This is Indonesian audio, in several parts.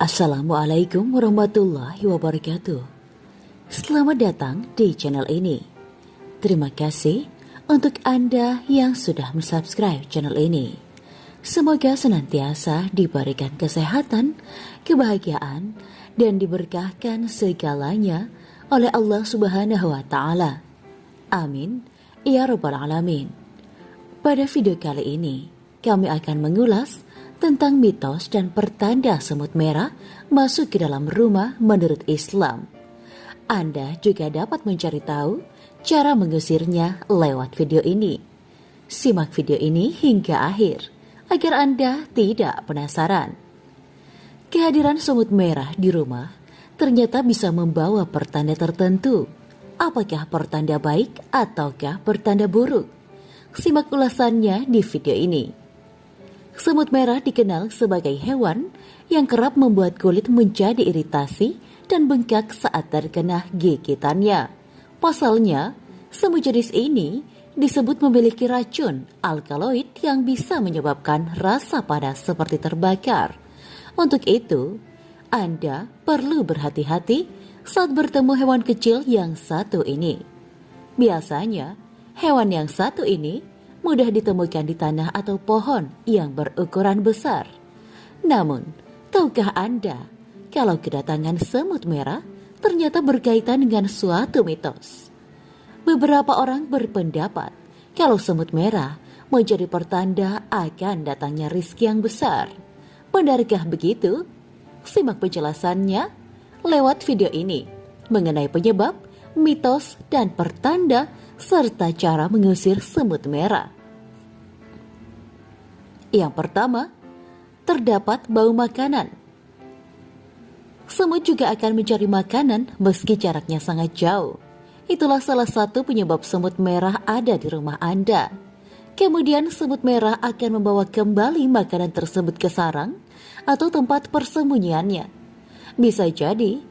Assalamualaikum warahmatullahi wabarakatuh. Selamat datang di channel ini. Terima kasih untuk Anda yang sudah subscribe channel ini. Semoga senantiasa diberikan kesehatan, kebahagiaan, dan diberkahkan segalanya oleh Allah Subhanahu wa Ta'ala. Amin ya Rabbal Alamin. Pada video kali ini, kami akan mengulas tentang mitos dan pertanda semut merah masuk ke dalam rumah menurut Islam. Anda juga dapat mencari tahu cara mengusirnya lewat video ini. Simak video ini hingga akhir agar Anda tidak penasaran. Kehadiran semut merah di rumah ternyata bisa membawa pertanda tertentu. Apakah pertanda baik ataukah pertanda buruk? Simak ulasannya di video ini. Semut merah dikenal sebagai hewan yang kerap membuat kulit menjadi iritasi dan bengkak saat terkena gigitannya. Pasalnya, semut jenis ini disebut memiliki racun alkaloid yang bisa menyebabkan rasa panas seperti terbakar. Untuk itu, Anda perlu berhati-hati saat bertemu hewan kecil yang satu ini. Biasanya, hewan yang satu ini mudah ditemukan di tanah atau pohon yang berukuran besar. Namun, tahukah Anda kalau kedatangan semut merah ternyata berkaitan dengan suatu mitos? Beberapa orang berpendapat kalau semut merah menjadi pertanda akan datangnya rezeki yang besar. Benarkah begitu? Simak penjelasannya lewat video ini mengenai penyebab, mitos, dan pertanda serta cara mengusir semut merah. Yang pertama, terdapat bau makanan. Semut juga akan mencari makanan meski jaraknya sangat jauh. Itulah salah satu penyebab semut merah ada di rumah Anda. Kemudian semut merah akan membawa kembali makanan tersebut ke sarang atau tempat persembunyiannya. Bisa jadi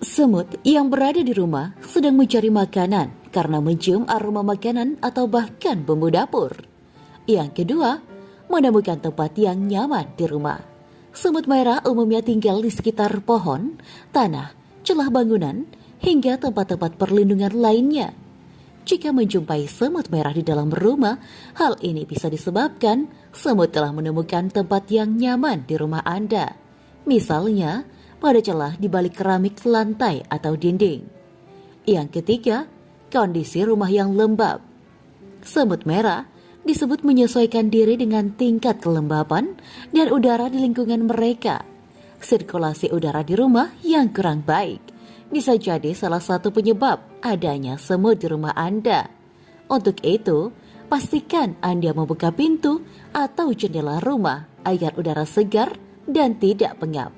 semut yang berada di rumah sedang mencari makanan karena mencium aroma makanan atau bahkan bumbu dapur. Yang kedua, menemukan tempat yang nyaman di rumah. Semut merah umumnya tinggal di sekitar pohon, tanah, celah bangunan, hingga tempat-tempat perlindungan lainnya. Jika menjumpai semut merah di dalam rumah, hal ini bisa disebabkan semut telah menemukan tempat yang nyaman di rumah Anda. Misalnya, pada celah di balik keramik lantai atau dinding. Yang ketiga, kondisi rumah yang lembab. Semut merah disebut menyesuaikan diri dengan tingkat kelembapan dan udara di lingkungan mereka. Sirkulasi udara di rumah yang kurang baik bisa jadi salah satu penyebab adanya semut di rumah Anda. Untuk itu, pastikan Anda membuka pintu atau jendela rumah agar udara segar dan tidak pengap.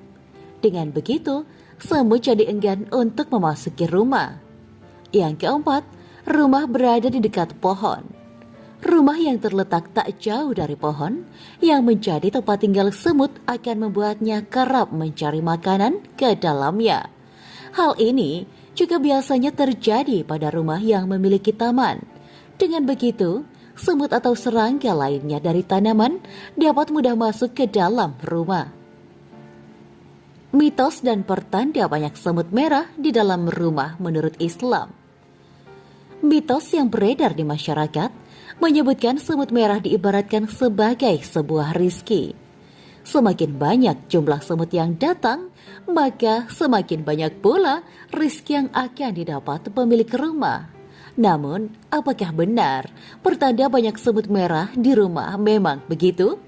Dengan begitu, semut jadi enggan untuk memasuki rumah. Yang keempat, rumah berada di dekat pohon. Rumah yang terletak tak jauh dari pohon yang menjadi tempat tinggal semut akan membuatnya kerap mencari makanan ke dalamnya. Hal ini juga biasanya terjadi pada rumah yang memiliki taman. Dengan begitu, semut atau serangga lainnya dari tanaman dapat mudah masuk ke dalam rumah. Mitos dan pertanda banyak semut merah di dalam rumah menurut Islam. Mitos yang beredar di masyarakat menyebutkan semut merah diibaratkan sebagai sebuah rizki. Semakin banyak jumlah semut yang datang, maka semakin banyak pula rizki yang akan didapat pemilik rumah. Namun, apakah benar pertanda banyak semut merah di rumah memang begitu?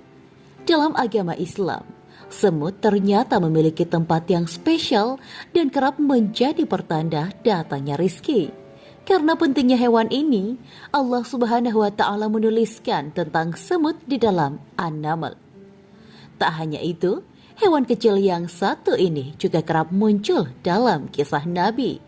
Dalam agama Islam, semut ternyata memiliki tempat yang spesial dan kerap menjadi pertanda datangnya rizki. Karena pentingnya hewan ini, Allah Subhanahu wa Ta'ala menuliskan tentang semut di dalam An-Naml. Tak hanya itu, hewan kecil yang satu ini juga kerap muncul dalam kisah Nabi.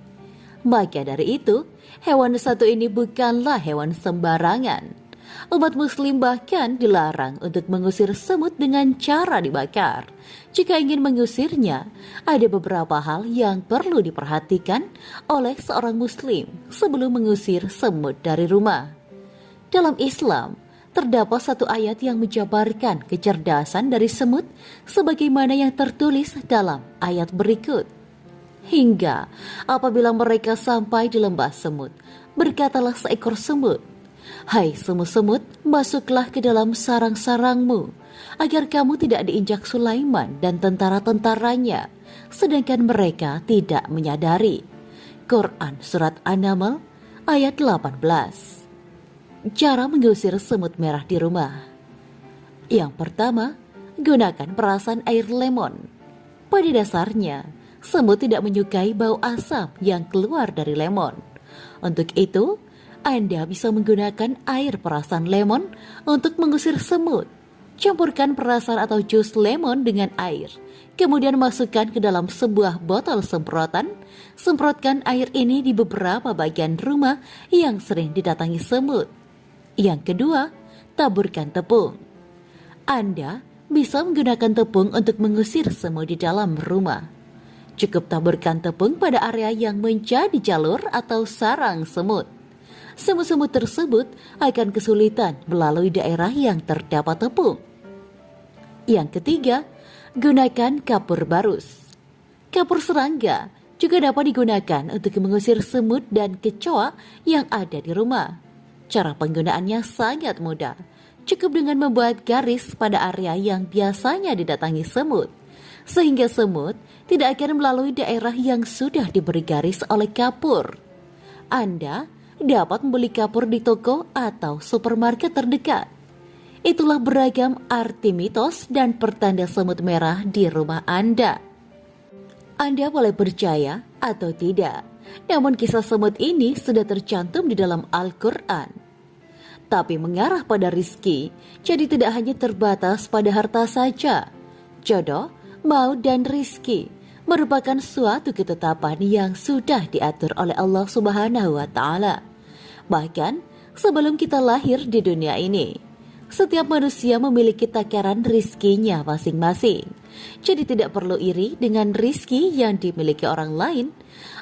Maka dari itu, hewan satu ini bukanlah hewan sembarangan. Umat muslim bahkan dilarang untuk mengusir semut dengan cara dibakar. Jika ingin mengusirnya, ada beberapa hal yang perlu diperhatikan oleh seorang muslim sebelum mengusir semut dari rumah. Dalam Islam, terdapat satu ayat yang menjabarkan kecerdasan dari semut sebagaimana yang tertulis dalam ayat berikut. Hingga apabila mereka sampai di lembah semut, berkatalah seekor semut, "Hai semut-semut, masuklah ke dalam sarang-sarangmu, agar kamu tidak diinjak Sulaiman dan tentara-tentaranya, sedangkan mereka tidak menyadari." Quran Surat An-Naml ayat 18. Cara mengusir semut merah di rumah. Yang pertama, gunakan perasan air lemon. Pada dasarnya, semut tidak menyukai bau asam yang keluar dari lemon. Untuk itu, Anda bisa menggunakan air perasan lemon untuk mengusir semut. Campurkan perasan atau jus lemon dengan air. Kemudian masukkan ke dalam sebuah botol semprotan. Semprotkan air ini di beberapa bagian rumah yang sering didatangi semut. Yang kedua, taburkan tepung. Anda bisa menggunakan tepung untuk mengusir semut di dalam rumah. Cukup taburkan tepung pada area yang menjadi jalur atau sarang semut. Semut-semut tersebut akan kesulitan melalui daerah yang terdapat tepung. Yang ketiga, gunakan kapur barus. Kapur serangga juga dapat digunakan untuk mengusir semut dan kecoa yang ada di rumah. Cara penggunaannya sangat mudah. Cukup dengan membuat garis pada area yang biasanya didatangi semut, sehingga semut tidak akan melalui daerah yang sudah diberi garis oleh kapur. Anda dapat membeli kapur di toko atau supermarket terdekat. Itulah beragam arti mitos dan pertanda semut merah di rumah Anda. Anda boleh percaya atau tidak, namun kisah semut ini sudah tercantum di dalam Al-Quran. Tapi mengarah pada rizki, jadi tidak hanya terbatas pada harta saja. Jodoh, maut dan rizki merupakan suatu ketetapan yang sudah diatur oleh Allah Subhanahu wa Ta'ala. Bahkan sebelum kita lahir di dunia ini, setiap manusia memiliki takaran rizkinya masing-masing. Jadi tidak perlu iri dengan rizki yang dimiliki orang lain.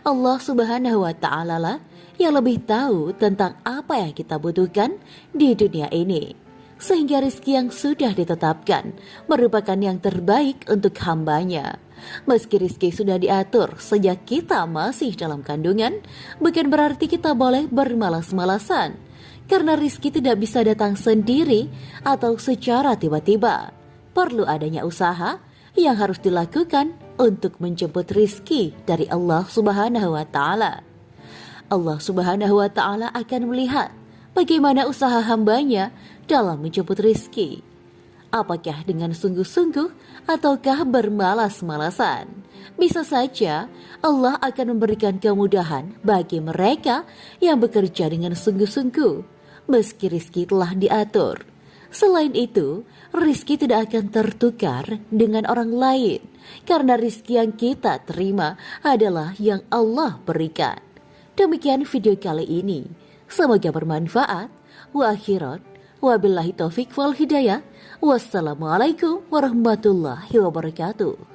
Allah Subhanahu wa Ta'ala lah yang lebih tahu tentang apa yang kita butuhkan di dunia ini. Sehingga rizki yang sudah ditetapkan merupakan yang terbaik untuk hambanya. Meski rizki sudah diatur sejak kita masih dalam kandungan, bukan berarti kita boleh bermalas-malasan. Karena rizki tidak bisa datang sendiri atau secara tiba-tiba. Perlu adanya usaha yang harus dilakukan untuk menjemput rizki dari Allah Subhanahu wa Ta'ala. Allah Subhanahu wa Ta'ala akan melihat bagaimana usaha hambanya dalam menjemput rizki. Apakah dengan sungguh-sungguh ataukah bermalas-malasan? Bisa saja Allah akan memberikan kemudahan bagi mereka yang bekerja dengan sungguh-sungguh, meski rizki telah diatur. Selain itu, rizki tidak akan tertukar dengan orang lain, karena rizki yang kita terima adalah yang Allah berikan. Demikian video kali ini. Semoga bermanfaat. Wa akhirat. Wabillahi taufiq wal hidayah. Wassalamualaikum warahmatullahi wabarakatuh.